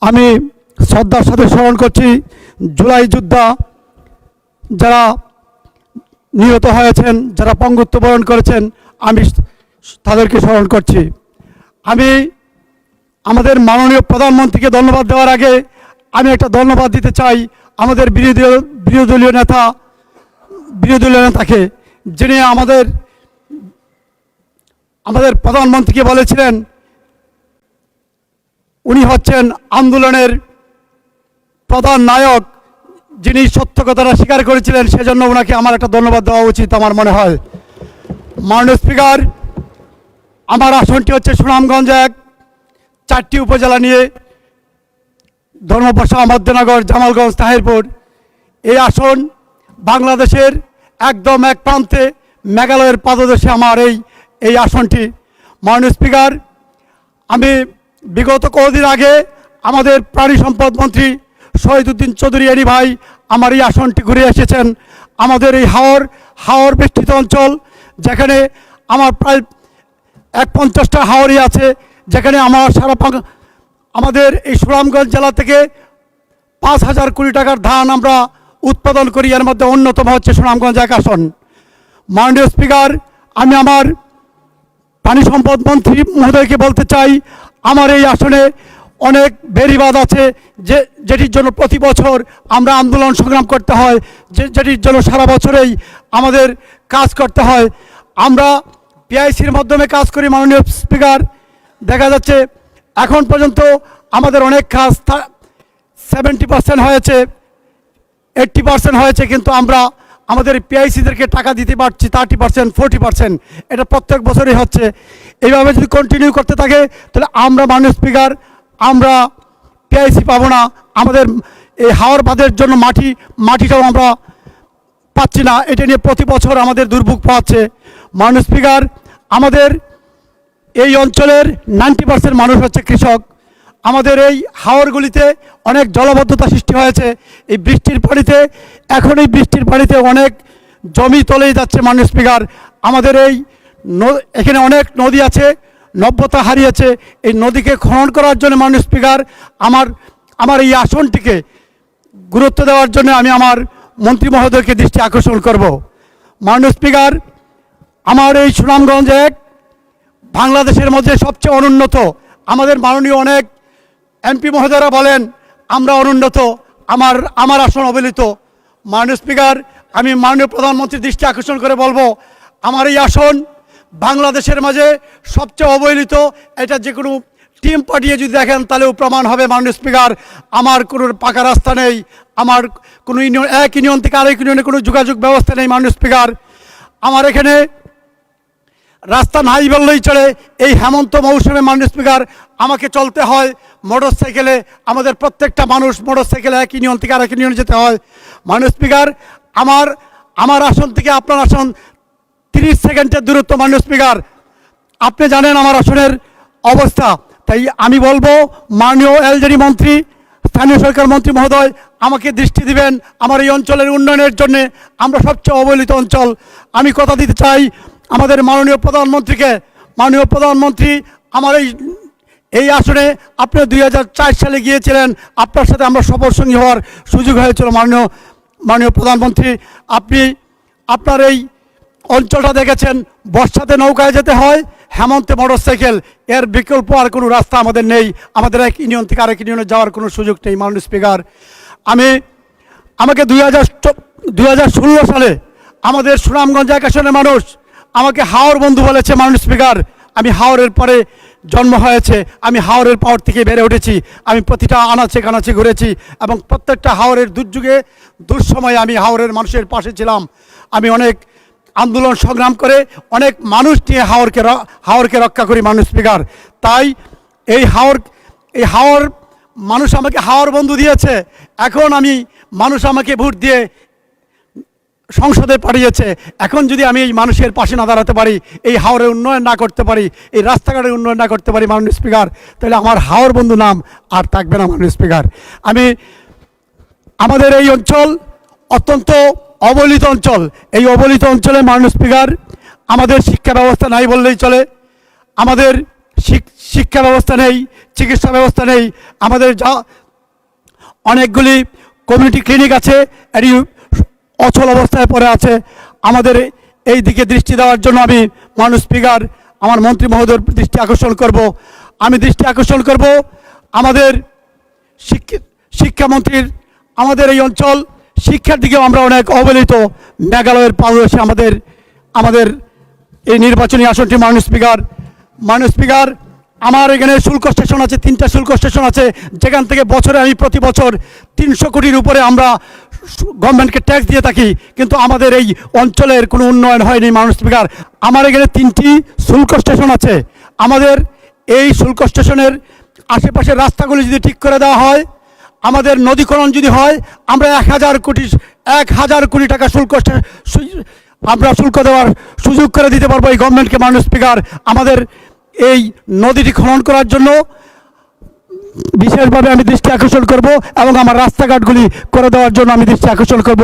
আমি শ্রদ্ধার সাথে স্মরণ করছি জুলাই যোদ্ধা যারা নিহত হয়েছেন, যারা পঙ্গুত্ব বরণ করেছেন, আমি তাদেরকে স্মরণ করছি। আমি আমাদের মাননীয় প্রধানমন্ত্রীকে ধন্যবাদ দেওয়ার আগে আমি একটা ধন্যবাদ দিতে চাই আমাদের বিরোধী দলীয় নেতাকে, যিনি আমাদের প্রধানমন্ত্রীকে বলেছিলেন উনি হচ্ছেন আন্দোলনের প্রধান নায়ক, যিনি সত্য কথাটা স্বীকার করেছিলেন। সেজন্য ওনাকে আমার একটা ধন্যবাদ দেওয়া উচিত আমার মনে হয়। মাননীয় স্পিকার, আমার আসনটি হচ্ছে সুনামগঞ্জ 1, 4টি উপজেলা নিয়ে ধর্মপাশা, মধ্যনগর, জামালগঞ্জ, তাহিরপুর। এই আসন বাংলাদেশের একদম এক প্রান্তে, মেঘালয়ের পাদদেশে আমার এই আসনটি। মাননীয় স্পিকার, আমি বিগত কয়েকদিন আগে আমাদের প্রাণী সম্পদ মন্ত্রী শহীদুদ্দিন চৌধুরী এনি ভাই আমার এই আসনটি ঘুরে এসেছেন। আমাদের এই হাওর বেষ্টিত অঞ্চল, যেখানে আমার প্রায় 50টা হাওরই আছে, যেখানে আমাদের এই সুনামগঞ্জ জেলা থেকে 5,000 কোটি টাকার ধান আমরা উৎপাদন করি। এর মধ্যে অন্যতম হচ্ছে সুনামগঞ্জ 1 আসন। মাননীয় স্পিকার, আমি আমার পানি সম্পদ মন্ত্রী মহোদয়কে বলতে চাই, আমার এই আসনে অনেক বেড়িবাঁধ আছে যেটির জন্য প্রতি বছর আমরা আন্দোলন সংগ্রাম করতে হয়, যেটির জন্য সারা বছরেই আমাদের কাজ করতে হয়। আমরা পিআইসির মাধ্যমে কাজ করি। মাননীয় স্পিকার, দেখা যাচ্ছে এখন পর্যন্ত আমাদের অনেক কাজ 70% হয়েছে, 80% হয়েছে, কিন্তু আমরা আমাদের পিআইসিদেরকে টাকা দিতে পারছি 30%, 40%। এটা প্রত্যেক বছরই হচ্ছে। এইভাবে যদি কন্টিনিউ করতে থাকে তাহলে আমরা, মাননীয় স্পিকার, আমরা পিআইসি পাবো না। আমাদের এই হাওর বাঁধের জন্য মাটিটাও আমরা পাচ্ছি না। এটা নিয়ে প্রতি বছর আমাদের দুর্ভোগ পাচ্ছে। মাননীয় স্পিকার, আমাদের এই অঞ্চলের 90% মানুষ হচ্ছে কৃষক। আমাদের এই হাওরগুলিতে অনেক জলাবদ্ধতা সৃষ্টি হয়েছে এই বৃষ্টির পানিতে। এখন এই বৃষ্টির পানিতে অনেক জমি তলেই যাচ্ছে। মাননীয় স্পিকার, আমাদের এখানে অনেক নদী আছে, নব্যতা হারিয়েছে। এই নদীকে খনন করার জন্য মাননীয় স্পিকার, আমার এই আসনটিকে গুরুত্ব দেওয়ার জন্য আমি আমার মন্ত্রী মহোদয়কে দৃষ্টি আকর্ষণ করব। মাননীয় স্পিকার, আমার এই সুনামগঞ্জ 1 বাংলাদেশের মধ্যে সবচেয়ে অনুন্নত। আমাদের মাননীয় অনেক এমপি মহোদয়রা বলেন আমরা অনুন্নত, আমার আসন অবহেলিত। মাননীয় স্পিকার, আমি মাননীয় প্রধানমন্ত্রীর দৃষ্টি আকর্ষণ করে বলবো, আমার এই আসন বাংলাদেশের মাঝে সবচেয়ে অবহেলিত। এটা যে কোনো টিম পাঠিয়ে যদি দেখেন তাহলেও প্রমাণ হবে। মাননীয় স্পিকার, আমার কোনো পাকা রাস্তা নেই, আমার কোনো এক ইউনিয়ন থেকে আরেক ইউনিয়নে কোনো যোগাযোগ ব্যবস্থা নেই। মাননীয় স্পিকার, আমার এখানে রাস্তা নাই বললেই চলে। এই হেমন্ত মৌসুমে মাননীয় স্পিকার আমাকে চলতে হয় মোটর সাইকেলে। আমাদের প্রত্যেকটা মানুষ মোটর সাইকেলে এক ইউনিয়ন থেকে আরেক ইউনিয়নে যেতে হয়। মাননীয় স্পিকার, আমার আসন থেকে আপনার আসন 30 সেকেন্ডের দূরত্ব। মাননীয় স্পিকার, আপনি জানেন আমার আসনের অবস্থা। তাই আমি বলবো মাননীয় এলজেডি মন্ত্রী, স্থানীয় সরকার মন্ত্রী মহোদয় আমাকে দৃষ্টি দিবেন আমার এই অঞ্চলের উন্নয়নের জন্যে। আমরা সবচেয়ে অবহেলিত অঞ্চল। আমি কথা দিতে চাই আমাদের মাননীয় প্রধানমন্ত্রীকে, মাননীয় প্রধানমন্ত্রী, আমার এই আসনে আপনি 2004 সালে গিয়েছিলেন, আপনার সাথে আমরা সফরসঙ্গী হওয়ার সুযোগ হয়েছিল। মাননীয় প্রধানমন্ত্রী, আপনি আপনার এই অঞ্চলটা দেখেছেন, বর্ষাতে নৌকায় যেতে হয়, হেমন্তে মোটর সাইকেল। এর বিকল্প আর কোনো রাস্তা আমাদের নেই। আমাদের এক ইউনিয়ন থেকে আরেক ইউনিয়নে যাওয়ার কোনো সুযোগ নেই। মাননীয় স্পিকার, আমাকে 2016 সালে আমাদের সুনামগঞ্জ 1 আসনের মানুষ আমাকে হাওর বন্ধু বলেছে। মাননীয় স্পিকার, আমি হাওরের পরে জন্ম হয়েছে, আমি হাওরের পাওয়ার থেকে বেড়ে উঠেছি। আমি প্রতিটা আনাচে কানাচে ঘুরেছি এবং প্রত্যেকটা হাওরের দুর্যোগে দুঃসময়ে আমি হাওরের মানুষের পাশে ছিলাম। আমি অনেক আন্দোলন সংগ্রাম করে অনেক মানুষ নিয়ে হাওরকে রক্ষা করি। মাননীয় স্পিকার, তাই এই হাওর মানুষ আমাকে হাওর বন্ধু দিয়েছে। এখন মানুষ আমাকে ভোট দিয়ে সংসদে পাঠিয়েছে। এখন যদি আমি এই মানুষের পাশে না দাঁড়াতে পারি, এই হাওরের উন্নয়ন না করতে পারি, এই রাস্তাঘাটের উন্নয়ন না করতে পারি মাননীয় স্পিকার, তাহলে আমার হাওর বন্ধু নাম আর থাকবে না। মাননীয় স্পিকার, আমাদের এই অঞ্চল অত্যন্ত অবহেলিত অঞ্চল। এই অবহেলিত অঞ্চলে মাননীয় স্পিকার আমাদের শিক্ষা ব্যবস্থা নাই বললেই চলে। আমাদের শিক্ষা ব্যবস্থা নেই, চিকিৎসা ব্যবস্থা নেই। আমাদের যা অনেকগুলি কমিউনিটি ক্লিনিক আছে, এটি অচল অবস্থায় পড়ে আছে। আমাদের এই দিকে দৃষ্টি দেওয়ার জন্য আমি মাননীয় স্পিকার আমার মন্ত্রী মহোদয়ের দৃষ্টি আকর্ষণ করব। আমি দৃষ্টি আকর্ষণ করব আমাদের শিক্ষামন্ত্রীর। আমাদের এই অঞ্চল শিক্ষার দিকেও আমরা অনেক অবহেলিত। মেঘালয়ের পাদদেশে আমাদের এই নির্বাচনী আসনটি মাননীয় স্পিকার আমার এখানে শুল্ক স্টেশন আছে, 3টা শুল্ক স্টেশন আছে, যেখান থেকে বছরে আমি প্রতি বছর 300 কোটির উপরে আমরা গভর্নমেন্টকে ট্যাক্স দিয়ে থাকি, কিন্তু আমাদের এই অঞ্চলের কোনো উন্নয়ন হয়নি। মাননীয় স্পিকার, আমার এখানে 3টি শুল্ক স্টেশন আছে। আমাদের এই শুল্ক স্টেশনের আশেপাশের রাস্তাগুলি যদি ঠিক করে দেওয়া হয়, আমাদের নদীকরণ যদি হয়, আমরা 1000 কোটি টাকা আমরা শুল্ক দেওয়ার সুযোগ করে দিতে পারবো এই গভর্নমেন্টকে। মাননীয় স্পিকার, আমাদের এই নদীটি খনন করার জন্য বিশেষভাবে আমি দৃষ্টি আকর্ষণ করব এবং আমার রাস্তাঘাটগুলি করে দেওয়ার জন্য আমি দৃষ্টি আকর্ষণ করব।